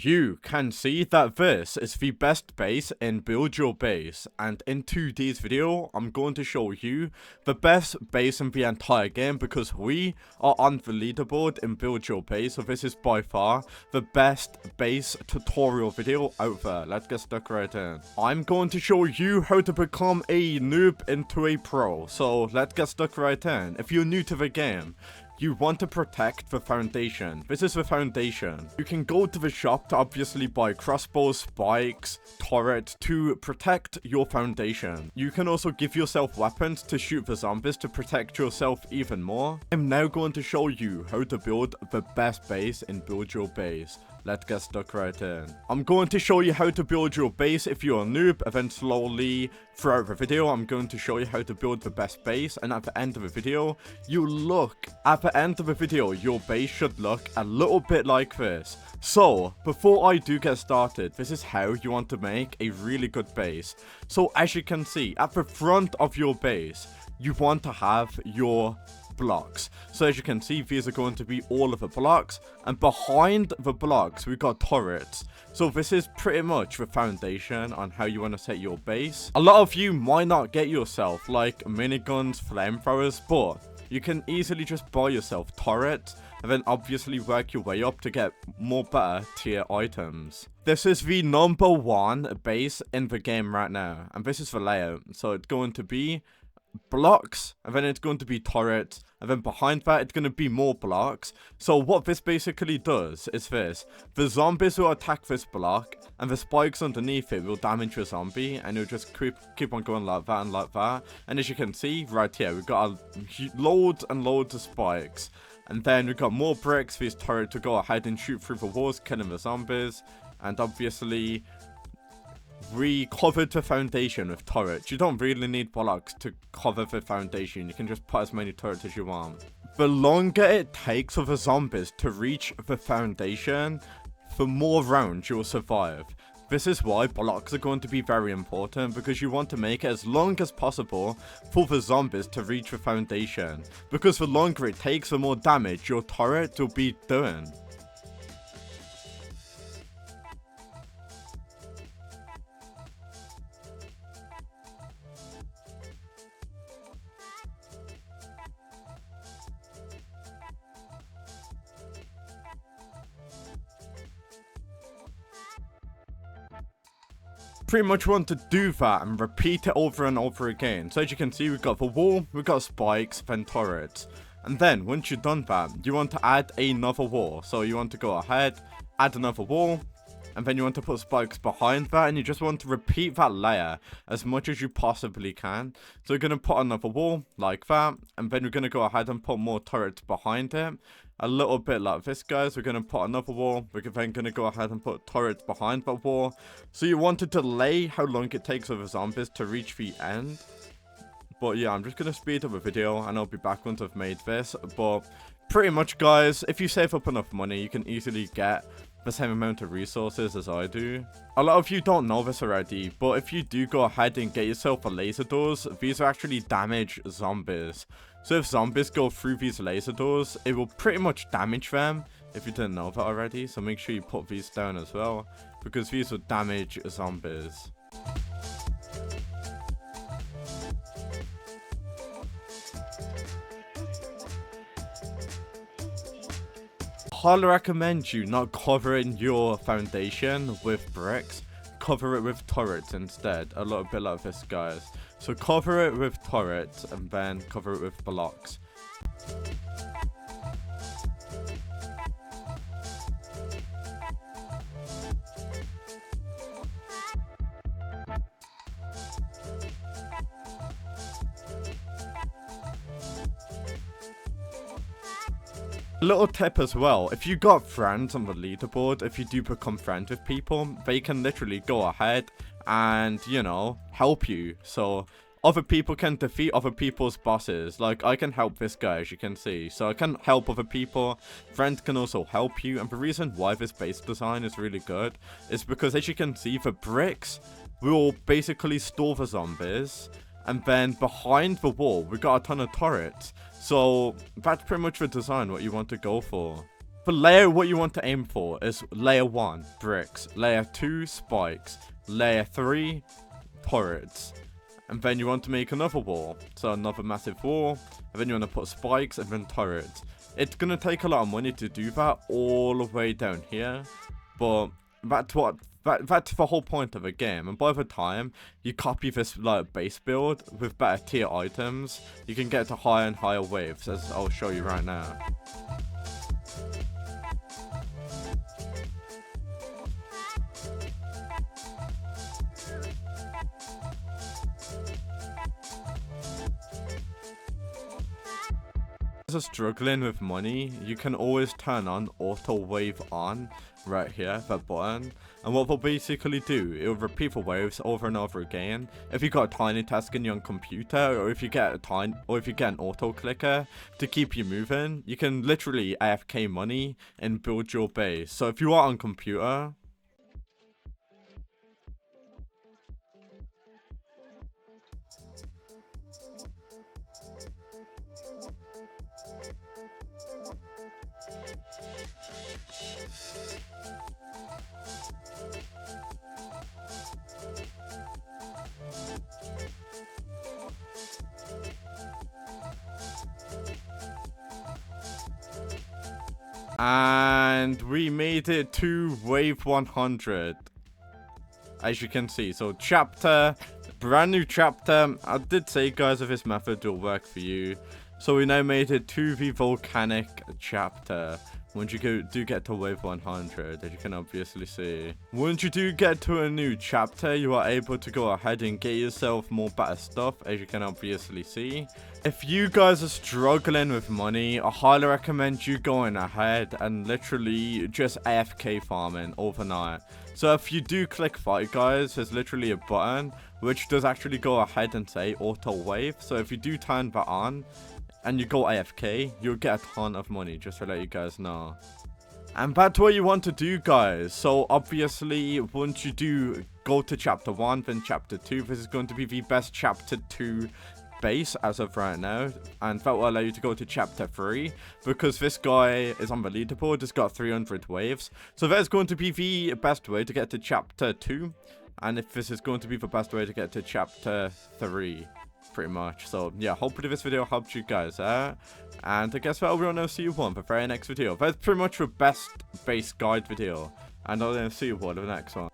You can see that this is the best base in Build Your Base, and in today's video I'm going to show you the best base in the entire game because we are on the leaderboard in Build Your Base, so this is by far the best base tutorial video out there. Let's get stuck right in. I'm going to show you how to become a noob into a pro, so let's get stuck right in. If you're new to the game, you want to protect the foundation. This is the foundation. You can go to the shop to obviously buy crossbows, spikes, turrets to protect your foundation. You can also give yourself weapons to shoot the zombies to protect yourself even more. I'm now going to show you how to build the best base in Build Your Base. Let's get stuck right in. I'm going to show you how to build your base if you're a noob, and then slowly throughout the video I'm going to show you how to build the best base, and at the end of the video your base should look a little bit like this. So before I do get started, this is how you want to make a really good base. So as you can see, at the front of your base you want to have your blocks. So as you can see, these are going to be all of the blocks, and behind the blocks we got turrets. So this is pretty much the foundation on how you want to set your base. A lot of you might not get yourself like miniguns, flamethrowers, but you can easily just buy yourself turrets and then obviously work your way up to get more better tier items. This is the #1 base in the game right now, and this is the layout. So it's going to be blocks, and then it's going to be turrets, and then behind that it's going to be more blocks. So what this basically does is this: the zombies will attack this block, and the spikes underneath it will damage the zombie, and it'll just keep on going like that and like that. And as you can see right here, we've got loads and loads of spikes, and then we've got more bricks for this turret to go ahead and shoot through the walls, killing the zombies. And obviously we covered the foundation with turrets. You don't really need blocks to cover the foundation. You can just put as many turrets as you want. The longer it takes for the zombies to reach the foundation, the more rounds you'll survive. This is why blocks are going to be very important, because you want to make it as long as possible for the zombies to reach the foundation. Because the longer it takes, the more damage your turret will be doing. Pretty much want to do that and repeat it over and over again. So as you can see, we've got the wall, we've got spikes, then turrets. And then once you've done that, you want to add another wall. So you want to go ahead, add another wall, and then you want to put spikes behind that, and you just want to repeat that layer as much as you possibly can. So we're going to put another wall like that, and then we're going to go ahead and put more turrets behind it. A little bit like this, guys. We're going to put another wall. We're then going to go ahead and put turrets behind that wall. So you want to delay how long it takes for the zombies to reach the end. But yeah, I'm just going to speed up the video, and I'll be back once I've made this. But pretty much, guys, if you save up enough money, you can easily get the same amount of resources as I do. A lot of you don't know this already, but if you do go ahead and get yourself a laser doors, these will actually damage zombies. So if zombies go through these laser doors, it will pretty much damage them, if you didn't know that already. So make sure you put these down as well, because these will damage zombies. Highly recommend you not covering your foundation with bricks. Cover it with turrets instead, a little bit like this, guys. So cover it with turrets and then cover it with blocks. A little tip as well: if you got friends on the leaderboard, if you do become friends with people, they can literally go ahead and, you know, help you. So other people can defeat other people's bosses. Like, I can help this guy, as you can see. So I can help other people. Friends can also help you. And the reason why this base design is really good is because, as you can see, the bricks will basically store the zombies. And then behind the wall, we got a ton of turrets. So that's pretty much the design what you want to go for. For layer, what you want to aim for is layer 1, bricks, layer 2, spikes, layer 3, turrets. And then you want to make another wall, so another massive wall, and then you want to put spikes and then turrets. It's going to take a lot of money to do that all the way down here, but that's the whole point of the game. And by the time you copy this like base build with better tier items, you can get to higher and higher waves, as I'll show you right now. If you're struggling with money, you can always turn on auto wave on right here, that button, and what they'll basically do, it'll repeat the waves over and over again. If you got a tiny task in your computer, or if you get an auto clicker to keep you moving, you can literally AFK money and build your base. So if you are on computer, and we made it to wave 100, as you can see. So chapter, brand new chapter. I did say, guys, if this method will work for you. So we now made it to the volcanic chapter. Once you do get to wave 100, as you can obviously see. Once you do get to a new chapter, you are able to go ahead and get yourself more better stuff, as you can obviously see. If you guys are struggling with money, I highly recommend you going ahead and literally just AFK farming overnight. So if you do click fight, guys, there's literally a button which does actually go ahead and say auto wave. So if you do turn that on and you go AFK, you'll get a ton of money, just to let you guys know. And that's what you want to do, guys. So obviously, once you do go to chapter 1, then chapter 2, this is going to be the best chapter 2 base as of right now, and that will allow you to go to chapter 3, because this guy is on the leaderboard, has got 300 waves. So that is going to be the best way to get to chapter 2, and if this is going to be the best way to get to chapter 3. Pretty much. So yeah, hopefully this video helped you guys out, and I guess that will see you on the very next video. That's pretty much the best base guide video, and I'll see you on the next one.